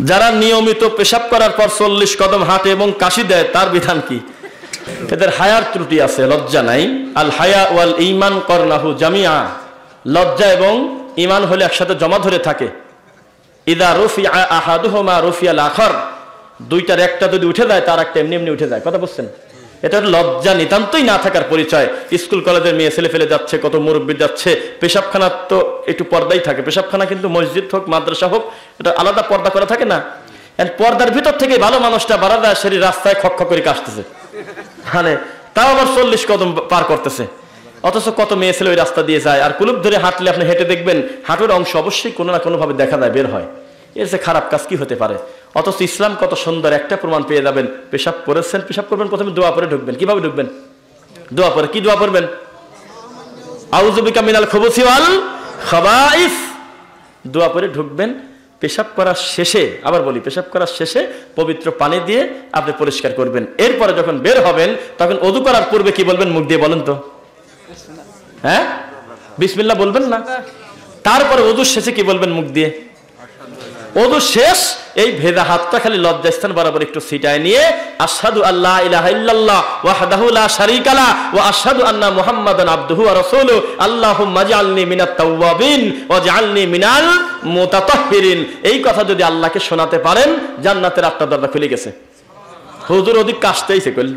যারা নিয়মিত পেশাব করার পর 40 কদম হাঁটে এবং কাশি দেয় তার বিধান কি? এদের হায়ার ত্রুটি আছে, লজ্জা নাই। আল হায়া ওয়াল ঈমান করনাহু জামিআ, লজ্জা এবং ঈমান হলে একসাথে জমা ধরে থাকে। ইদা রুফিআ আহাদুহুমা রুফিয়াল আখার, দুইটার একটা যদি উঠে যায় তার একটা এমনি এমনি উঠে যায়। কথা বুঝছেন? এটা লজ্জা নিতান্তই না থাকার পরিচয়। স্কুল কলেজের মেয়ে ছেলে ফেলে যাচ্ছে, কত মুরব্বী যাচ্ছে, পেশাবখানা তো একটু পর্দাই থাকে। পেশাবখানা কিন্তু মসজিদ হোক মাদ্রাসা হোক এটা আলাদা পর্দা করা থাকে না। পর্দার ভিতর থেকে ভালো মানুষটা বারাদা সেরি রাস্তায় খক করে কাশতেছে, মানে তাও আবার 40 কদম পার করতেছে। অথচ কত মেয়ে ছেলে ওই রাস্তা দিয়ে যায়। আর কুলুপ ধরে হাঁটলে আপনি হেঁটে দেখবেন হাঁটুর অংশ অবশ্যই কোনো না কোনো ভাবে দেখা যায়, বের হয়। এর যে খারাপ কাজ কি হতে পারে? অথচ ইসলাম কত সুন্দর, একটা প্রমাণ পেয়ে যাবেন। পেশাব করেছেন, পেশাব করবেন, প্রথমে দোয়া পরে ঢুকবেন। কিভাবে ঢুকবেন? দোয়া পরে। কি দোয়া পড়বেন? আউযু বিকা মিনাল খুবুসি ওয়াল খাবাইস, দোয়া পরে ঢুকবেন। পেশাব করার শেষে, আবার বলি, পেশাব করার শেষে পবিত্র পানি দিয়ে আপনি পরিষ্কার করবেন। এরপরে যখন বের হবেন তখন ওযু করার পূর্বে কি বলবেন? মুখ দিয়ে বলেন তো, হ্যাঁ, বিসমিল্লাহ বলবেন না? তারপরে ওযুর শেষে কি বলবেন? মুখ দিয়ে। ওযু শেষ, এই ভেজা হাতটা খালি লজ্জাস্থান বরাবর একটু ছিটায় নিয়ে আশহাদু আল্লা ইলাহা ইল্লাল্লাহ ওয়াহদাহু লা শারীকা লা ওয়া আশহাদু আন্না মুহাম্মাদান আবদুহু ওয়া রাসূলুহু আল্লাহুম্মা জাআলনি মিনাত তাওয়াবিন ওয়াজআলনি মিনাল মুতাতাহহিরিন, এই কথা যদি আল্লাহকে শোনাতে পারেন জান্নাতের 8টা দরজা খুলে গেছে। হুজুর ওদিক কাশতেইছে, কইল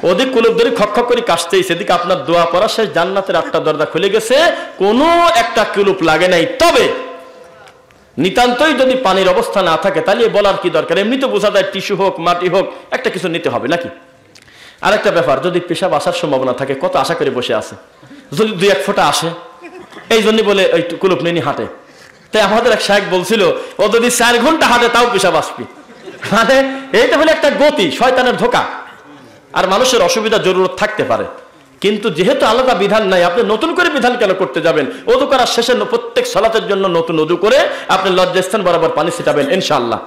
ওদিক কুলুপ ধরে খক খক করে কাশতেইছে, এদিকে আপনার দোয়া পড়া শেষ, জান্নাতের 8টা দরজা খুলে গেছে, কোনো একটা কুলুপ লাগে নাই। তবে নিতান্তই যদি পানির অবস্থা না থাকে তাহলে বলার কি দরকার? এমনি তো বোঝা যায় টিস্যু হোক মাটি হোক একটা কিছু নিতে হবে নাকি? আরেকটা ব্যাপার, যদি পেশাব আসার সম্ভাবনা থাকে, কত আশা করে বসে আছে, যদি 2-1 ফোঁটা আসে, এই জন্য বলে ওই কুলুপ নিয়ে হাঁটে। তাই আমাদের এক শায়েখ বলছিল, ও যদি 4 ঘন্টা হাঁটে তাও পেশাব আসবে। মানে এইটা হলো একটা গতি, শয়তানের ধোঁকা। আর মানুষের অসুবিধা জরুরত থাকতে পারে, কিন্তু যেহেতু আলাদা বিধান নাই, আপনি নতুন করে বিধান কেন করতে যাবেন? ওযু করার শেষে প্রত্যেক সালাতের জন্য নতুন ওযু করে আপনি লজ্জাস্থান বরাবর পানি ছিটাবেন ইনশাআল্লাহ।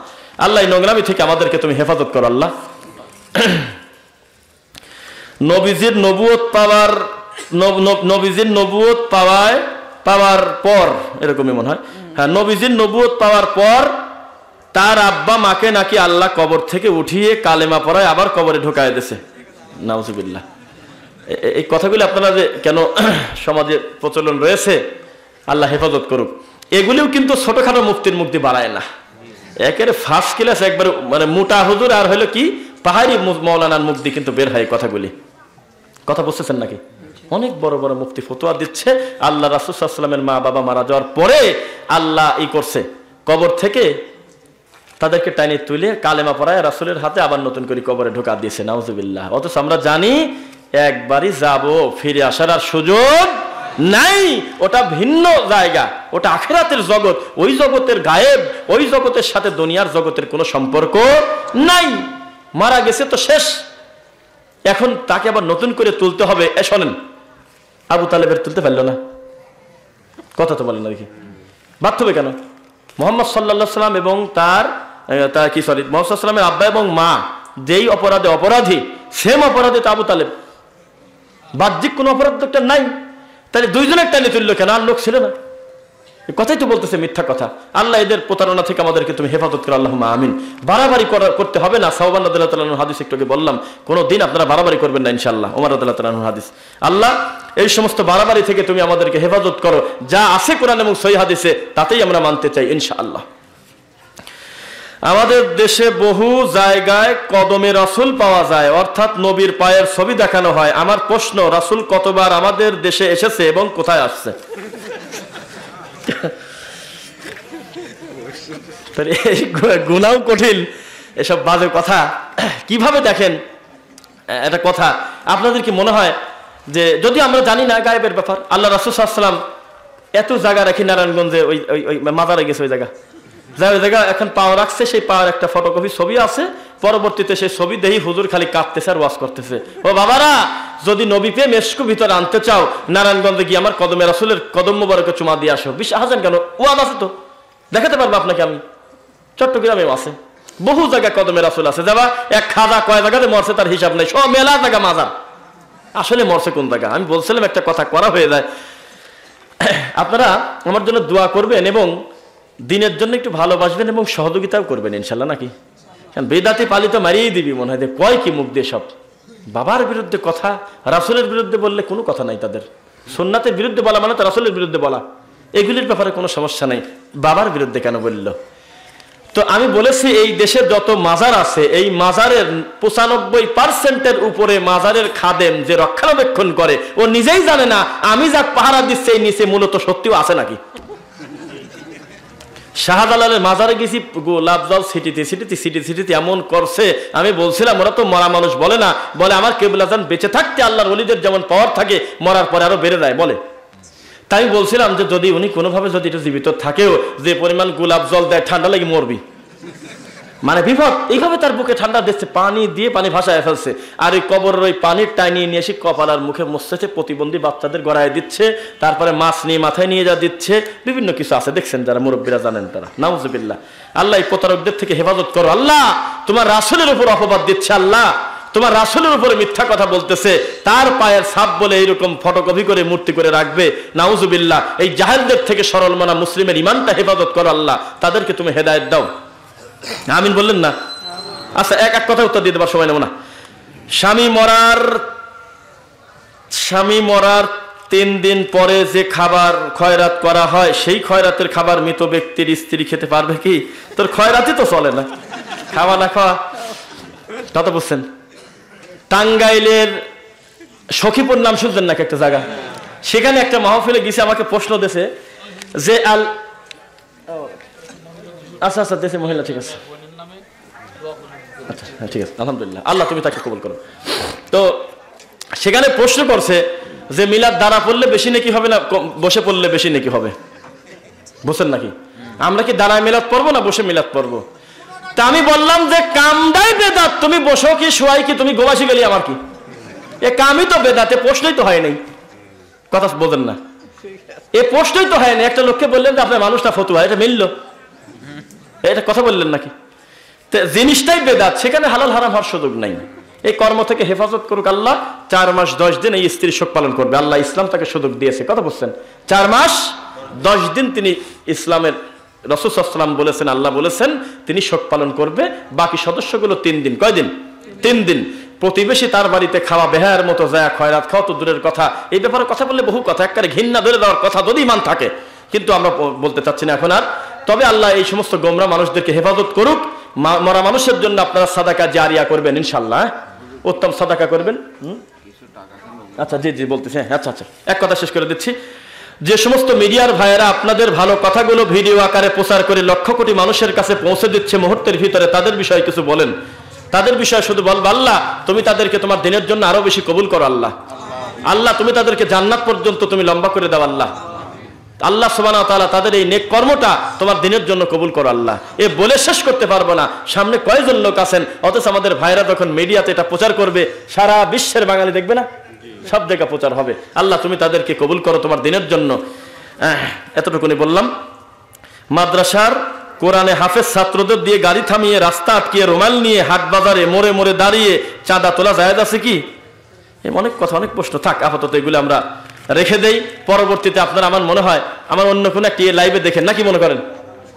আল্লাহ এই নোংরামি থেকে আমাদেরকে তুমি হেফাজত করো আল্লাহ। নবীজির নবুয়ত পাওয়ার পর, এরকমই মনে হয়, হ্যাঁ, নবীজির নবুয়ত পাওয়ার পর তার আব্বা মাকে নাকি আল্লাহ কবর থেকে উঠিয়ে কালেমা পড়ায় আবার কবরে ঢোকায় দিয়েছে। নাউজুবিল্লাহ। এই কথাগুলি আপনারা যে কেন সমাজে প্রচলন রয়েছে, আল্লাহ হেফাজত করুক। এগুলিও কিন্তু ছোটখাটো মুফতির মুখ দিয়ে বাড়ায় না, একেবারে ফার্স্ট ক্লাস, একবার মানে মোটা হুজুর আর হলো কি পাহাড়ি মৌলানার মুখ দিয়ে কিন্তু বের হয় কথাগুলি। কথা বুঝতেছেন নাকি? অনেক বড় বড় মুফতি ফতোয়া দিচ্ছে। আল্লাহ রাসূল সাল্লাল্লাহু আলাইহি ওয়াসাল্লামের মা বাবা মারা যাওয়ার পরে আল্লাহ করছে, কবর থেকে তাদেরকে টাইনে তুলে কালেমা পড়ায় রাসূলের হাতে আবার নতুন করে কবরে ঢোকা দিয়েছে। নাউজুবিল্লাহ। অথচ আমরা জানি একবারই যাব, ফিরে আসার আর সুযোগ নাই। ওটা ভিন্ন জায়গা, ওটা আখিরাতের জগৎ। ওই জগতের গায়েব, ওই জগতের সাথে দুনিয়ার জগতের কোনো সম্পর্ক নাই। মারা গেছে তো শেষ, এখন তাকে আবার নতুন করে তুলতে হবে। শোনেন, আবু তালেবের তুলতে পারলো না, কথা তো বলেন না, দেখি বাধ্য হবে কেন? মুহাম্মদ সাল্লাল্লাহু আলাইহি ওয়াসাল্লাম এবং মুহাম্মদ সাল্লাল্লাহু আলাইহি ওয়াসাল্লামের আব্বা এবং মা যেই অপরাধে অপরাধী, সেম অপরাধে তো আবু তালেব। বাহ্যিক কোনো অপরাধ তো একটা নাই, তাহলে দুইজনের টাইনে তুললো কেন? আর লোক ছিল না? কথাই তো বলতেছে মিথ্যা কথা। আল্লাহ এদের প্রতারণা থেকে আমাদেরকে তুমি হেফাজত করো, আল্লাহুম্মা আমিন। বাড়াবাড়ি করতে হবে না। সাওবান রাদিয়াল্লাহু তাআলা আনহু হাদিস একটু আগে বললাম, কোনোদিন আপনারা বাড়াবাড়ি করবেন না ইনশাআল্লাহ। ওমর রাদিয়াল্লাহু তাআলা আনহু হাদিস। আল্লাহ এই সমস্ত বাড়াবাড়ি থেকে তুমি আমাদেরকে হেফাজত করো। যা আছে কোরআন এবং সহিহ হাদিসে তাতেই আমরা মানতে চাই ইনশাআল্লাহ। আমাদের দেশে বহু জায়গায় কদমে রাসূল পাওয়া যায়, অর্থাৎ নবীর পায়ের ছবি দেখানো হয়। আমার প্রশ্ন, রাসূল কতবার আমাদের দেশে এসেছে এবং কোথায় আসছে? এই গুনাও কঠিন, এসব বাজে কথা কিভাবে দেখেন? একটা কথা, আপনাদের কি মনে হয় যে, যদি আমরা জানি না গায়েবের ব্যাপার, আল্লাহ রাসূল সাল্লাল্লাহু আলাইহি ওয়াসাল্লাম এত জায়গা রাখি নারায়ণগঞ্জে, ওই মাজারে গেছে, ওই জায়গা এখন পাওয়া রাখছে, সেই পাওয়ার একটা ফটোকপি ছবি আছে। পরবর্তীতে সেই ছবি দেখি হুজুর খালি কাঁদতেছে আর ওয়াজ করতেছে। ও বাবারা, যদি নবী পেয়ে মেশকু ভিতরে আনতে চাও, নারায়ণগঞ্জে গিয়ে আমার কদমে রাসূলের কদম মোবারকে চুমা দিয়ে আসো। বিশ্বাস কেন? ওয়াজ আছে তো, দেখাতে পারবো আপনাকে আমি। চট্টগ্রামেও আছে, বহু জায়গায় কদমে রাসূল আছে। যাবা, এক খাজা কয় জায়গাতে মরছে তার হিসাব নেই, সব মেলা জায়গা মাজার। আসলে মরছে কোন জায়গা? আমি বলছিলাম একটা কথা করা হয়ে যায়। আপনারা আমার জন্য দোয়া করবেন এবং দিনের জন্য একটু ভালোবাসবেন এবং সহযোগিতাও করবেন ইনশাল্লাহ, নাকি? কারণ বেদাতি পালিত মারিয়ে দিবি মনে হয়, কয় কি মুখ দিয়ে সব। বাবার বিরুদ্ধে কথা, রাসূলের বিরুদ্ধে বললে কোনো কথা নাই তাদের। সুন্নাতের বিরুদ্ধে বলা মানে তো রাসূলের বিরুদ্ধে বলা, এগুলির ব্যাপারে কোনো সমস্যা নাই। বাবার বিরুদ্ধে কেন বলল? তো আমি বলেছি এই দেশে যত মাজার আছে, এই মাজারের 95% উপরে মাজারের খাদেম যে রক্ষণাবেক্ষণ করে, ও নিজেই জানে না আমি যা পাহারা দিচ্ছে এই নিচে মূলত সত্যিও আছে নাকি। শাহজালালের মাজারে গেছি, গোলাপ জল সিটিতে এমন করছে, আমি বলছিলাম ওরা তো মরা মানুষ বলে না, বলে আমার কেবলাজান বেঁচে থাকতে আল্লাহর ওলিদের যেমন পাওয়ার থাকে, মরার পরে আরো বেড়ে যায় বলে। তাই বলছিলাম যে যদি উনি কোনোভাবে যদি এটা জীবিত থাকেও, যে পরিমাণ গোলাপ জল দেয় ঠান্ডা লাগে মরবি, মানে বিপদ। এইভাবে তার বুকে ঠান্ডা দিচ্ছে, পানি দিয়ে পানি ভাসায় ফেলছে, আর ওই কবরের ওই পানির টাইনিয়ে নিয়ে এসে কপালার মুখে মুছছে, প্রতিবন্ধী বাচ্চাদের গড়ায় দিচ্ছে, তারপরে মাছ নিয়ে মাথায় নিয়ে যা দিচ্ছে, বিভিন্ন কিছু আছে দেখছেন, যারা মুরব্বীরা জানেন তারা। নাউজুবিল্লাহ। আল্লাহ এই প্রতারকদের থেকে হেফাজত করো। আল্লাহ তোমার রাসূলের উপর অপবাদ দিচ্ছে, আল্লাহ তোমার রাসূলের উপরে মিথ্যা কথা বলতেছে, তার পায়ের ছাপ বলে এইরকম ফটোকপি করে মূর্তি করে রাখবে। নাউজুবিল্লাহ। এই জাহেলদের থেকে সরল মনা মুসলিমের ইমানটা হেফাজত করো আল্লাহ, তাদেরকে তুমি হেদায়েত দাও। আমিন বললেন না? আচ্ছা, এক এক কথা উত্তর দিয়ে দেবার সময় নেব না। স্বামী মরার 3 দিন পরে যে খাবার খয়রাত করা হয়, সেই খয়রাতের খাবার মৃত ব্যক্তির স্ত্রী খেতে পারবে কি? তোর খয়রাতই তো চলে না, খাওয়া না খাওয়া। কত বুঝছেন? টাঙ্গাইলের সখীপুর নাম শুনছেন নাকি একটা জায়গা? সেখানে একটা মাহফিলে গেছে, আমাকে প্রশ্ন দিয়েছে যে আচ্ছা আচ্ছা দেশে মহিলা, ঠিক আছে, আচ্ছা হ্যাঁ ঠিক আছে, আলহামদুলিল্লাহ, আল্লাহ তুমি তাকে কবুল করো। তো সেখানে প্রশ্ন করছে যে মিলাদ দাঁড়া পড়লে বেশি নাকি হবে না বসে পড়লে বেশি নাকি হবে? বুঝছেন নাকি? আমরা কি দাঁড়ায় মিলাদ পড়বো না বসে মিলাদ পড়বো? তা আমি বললাম যে কামটাই বেদাত, তুমি বসো কি শোয়াই কি, তুমি গোবাসি গেলি আমার কি? এ কামই তো বেদাতে, প্রশ্নই তো হয় নাই। কথা বোঝেন না, এ প্রশ্নই তো হয় না। একটা লোককে বললেন যে আপনার মানুষটা ফতুয়া, এটা মিলল? এটা কথা বললেন নাকি? জিনিসটাই বেদাত, সেখানে হালাল হারাম হওয়ার সুযোগ নাই। এই কর্ম থেকে হেফাজত করুক আল্লাহ। 4 মাস 10 দিন এই স্ত্রী শোক পালন করবে, আল্লাহ ইসলাম তাকে সুযোগ দিয়েছে। কথা বলছেন? 4 মাস 10 দিন তিনি ইসলামের রাসূল সাল্লাল্লাহু আলাইহি ওয়াসাল্লাম বলেছেন, আল্লাহ বলেছেন তিনি শোক পালন করবে। বাকি সদস্যগুলো 3 দিন। কয়দিন? 3 দিন। প্রতিবেশী তার বাড়িতে খাওয়া বেহায়ের মতো যায়, খয়রাত খাওয়া তো দূরের কথা। এই ব্যাপারে কথা বললে বহু কথা, একবারে ঘৃণা ধরে দেওয়ার কথা যদি ইমান থাকে, কিন্তু আমরা বলতে চাচ্ছি না এখন আর। তবে আল্লাহ এই সমস্ত গোমরা মানুষদেরকে হেফাজত করুক। মরা মানুষের জন্য আপনারা সাদাকা জারিয়া করবেন ইনশাআল্লাহ, উত্তম সাদাকা করবেন। আচ্ছা জি জি বলতেছি, আচ্ছা আচ্ছা এক কথা শেষ করে দিচ্ছি। যে সমস্ত মিডিয়ার ভাইয়েরা আপনাদের ভালো কথাগুলো ভিডিও আকারে প্রচার করে লক্ষ কোটি মানুষের কাছে পৌঁছে দিচ্ছে মুহূর্তের ভিতরে, তাদের বিষয়ে কিছু বলেন। তাদের বিষয়ে শুধু বলবো আল্লাহ তুমি তাদেরকে তোমার দিনের জন্য আরো বেশি কবুল করো আল্লাহ। আল্লাহ তুমি তাদেরকে জান্নাত পর্যন্ত তুমি লম্বা করে দাও আল্লাহ। আল্লাহ সুবহানাহু ওয়া তাআলা তাদের এই নেক কর্মটা তোমার দিনের জন্য কবুল করো আল্লাহ। এ বলে শেষ করতে পারবো না, সামনে কয়জন লোক আছেন, অথচ আমাদের ভাইরা যখন মিডিয়াতে এটা প্রচার করবে সারা বিশ্বের বাঙালি দেখবে না, সব জায়গা প্রচার হবে। আল্লাহ তুমি তাদেরকে কবুল করো তোমার দিনের জন্য। এতটুকুনি বললাম। মাদ্রাসার কোরআনে হাফেজ ছাত্রদের দিয়ে গাড়ি থামিয়ে রাস্তা আটকিয়ে রুমাল নিয়ে হাট বাজারে মোড়ে মোড়ে দাঁড়িয়ে চাঁদা তোলা জায়েজ আছে কি? অনেক কথা, অনেক প্রশ্ন। থাক, আপাতত এগুলো আমরা রেখে দেই। পরবর্তীতে আপনারা আমার মনে হয় আমার অন্য কোনো একটি লাইভে দেখেন নাকি মনে করেন?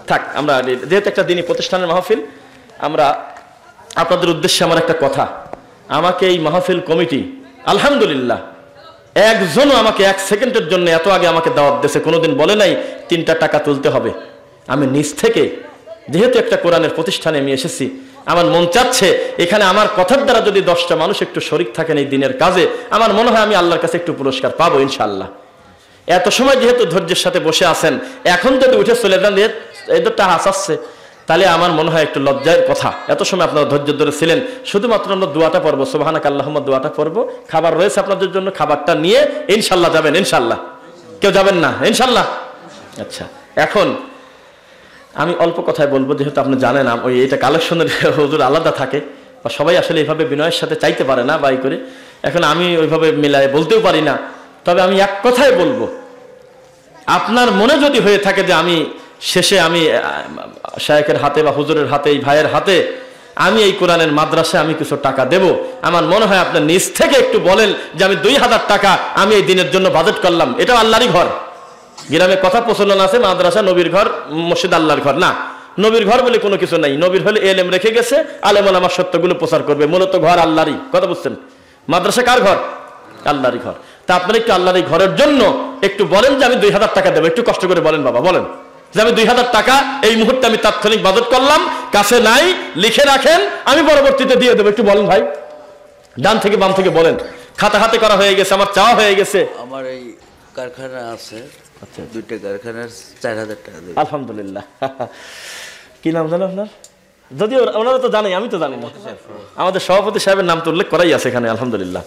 থাক, আমরা যেহেতু একটা দিনই প্রতিষ্ঠানের মাহফিল, আমরা আপনাদের উদ্দেশ্যে আমার একটা কথা। আমাকে এই মাহফিল কমিটি আলহামদুলিল্লাহ একজনও আমাকে 1 সেকেন্ডের জন্য এত আগে আমাকে দাওয়াত দিয়েছে, কোনোদিন বলে নাই 3টা টাকা তুলতে হবে। আমি নিজ থেকে, যেহেতু একটা কোরআনের প্রতিষ্ঠানে আমি এসেছি, আমার মন চাচ্ছে এখানে আমার কথার দ্বারা যদি 10টা মানুষ একটু শরীক থাকেন এই দিনের কাজে, আমার মনে হয় আমি আল্লাহর কাছে একটু পুরস্কার পাবো ইনশাআল্লাহ। এত সময় যেহেতু ধৈর্যের সাথে বসে আছেন, এখন যদি উঠে চলে যান এদেরটা হাসাচ্ছে, তাহলে আমার মনে হয় একটু লজ্জার কথা। এত সময় আপনারা ধৈর্য ধরে ছিলেন, শুধুমাত্র আমরা দোয়াটা পড়বো, সুবহানাকা আল্লাহুম্মা দোয়াটা পড়বো। খাবার রয়েছে আপনাদের জন্য, খাবারটা নিয়ে ইনশাআল্লাহ যাবেন। ইনশাআল্লাহ কেউ যাবেন না? ইনশাআল্লাহ। আচ্ছা, এখন আমি অল্প কথায় বলবো, যেহেতু আপনি জানেন ওই এটা কালেকশনের হুজুর আলাদা থাকে, বা সবাই আসলে এইভাবে বিনয়ের সাথে চাইতে পারে না বাই করে। এখন আমি ওইভাবে মিলায় বলতেও পারি না। তবে আমি এক কথায় বলবো, আপনার মনে যদি হয়ে থাকে যে আমি শেষে আমি শায়েখের হাতে বা হুজুরের হাতে, এই ভাইয়ের হাতে আমি এই কোরআনের মাদ্রাসায় আমি কিছু টাকা দেব, আমার মনে হয় আপনার নিজ থেকে একটু বলেন যে আমি 2000 টাকা আমি এই দিনের জন্য বাজেট করলাম। এটা আল্লাহরই ঘর, গ্রামে কথা প্রচলন আছে মাদ্রাসা নবীর ঘর, মসজিদ আল্লাহর ঘর। না, নবীর ঘর বলে কোনো কিছু নাই। নবীর হলে এলেম রেখে গেছে, আলেম ওলামা সত্যগুলো প্রচার করবে। মূলত ঘর আল্লাহরই, কথা বুঝছেন? মাদ্রাসা কার ঘর? আল্লাহরই ঘর। তা আপনারা একটু আল্লাহর এই ঘরের জন্য একটু বলেন যে আমি 2000 টাকা দেবো। একটু কষ্ট করে বলেন বাবা, বলেন যে আমি 2000 টাকা এই মুহূর্তে আমি তাৎক্ষণিক বাজেট করলাম, কাছে নাই, লিখে রাখেন, আমি পরবর্তীতে দিয়ে দেবো। একটু বলেন ভাই, ডান থেকে বাম থেকে বলেন। খাতা হাতে করা হয়ে গেছে, আমার চাওয়া হয়ে গেছে। আমার এই কারখানা আছে, আচ্ছা, 2টা কারখানার 4000 টাকা দেব। আলহামদুলিল্লাহ। কি নাম জানো আপনার? যদিও ওনারা তো জানে, আমি তো জানি না। আমাদের সভাপতি সাহেবের নাম তো উল্লেখ করাই আছে এখানে, আলহামদুলিল্লাহ।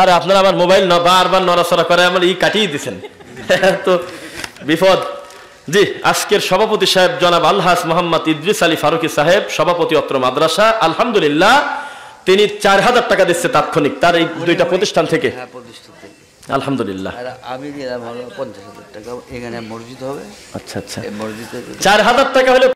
আর আপনারা আমার মোবাইল বারবার নড়াচড়া করে আমার কাটিয়ে দিচ্ছেন, তো বিপদ। জি, আজকের সভাপতি সাহেব জনাব আলহাজ মোহাম্মদ ইদ্রিস আলী ফারুকি সাহেব, সভাপতি অত্র মাদ্রাসা, আলহামদুলিল্লাহ। তিনি 4000 টাকা দিচ্ছে তাৎক্ষণিক তার এই 2টা প্রতিষ্ঠান থেকে। হ্যাঁ, প্রতিষ্ঠান থেকে, আলহামদুলিল্লাহ। আর আমি দিলাম হলো 50,000 টাকা। এখানে মসজিদ হবে। আচ্ছা আচ্ছা, এই মসজিদে 4000 টাকা হলে